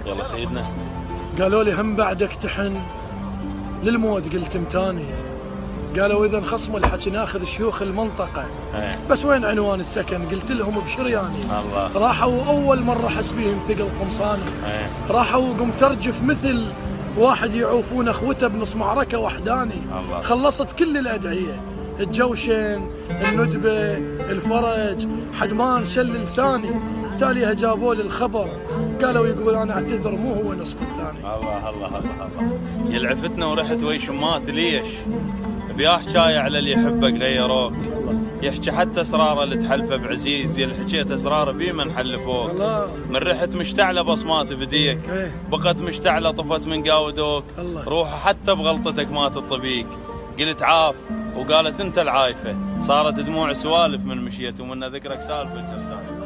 يلا سيدنا. قالوا لي هم بعدك تحن للموت، قلت متاني. قالوا اذا انخصموا الحكي ناخذ شيوخ المنطقه، بس وين عنوان السكن؟ قلت لهم بشرياني. الله. راحوا اول مره حس بيهم ثقل قمصاني. راحوا وقمت ارجف مثل واحد يعوفون اخوته بنص معركه وحداني. الله. خلصت كل الادعيه، الجوشن، الندبه، الفرج، حدمان شل لساني. تاليها جابوا لي الخبر، قالوا يقول انا اعتذر مو هو نصف الثاني. الله الله الله الله. يلعفتنا ورحت وي شمات ليش؟ بياه حكايه على اللي يحبك غيروك. يحكي حتى اسراره اللي تحلفه بعزيز، يلي حكيت اسراره بيه من حلفوك. من رحت مشتعله بصمات بديك، بقت مشتعله طفت من قاودوك. روح حتى بغلطتك ما تطبيك. قلت عاف وقالت انت العايفه، صارت دموع سوالف من مشيت ومن ذكرك سالفه جرسان.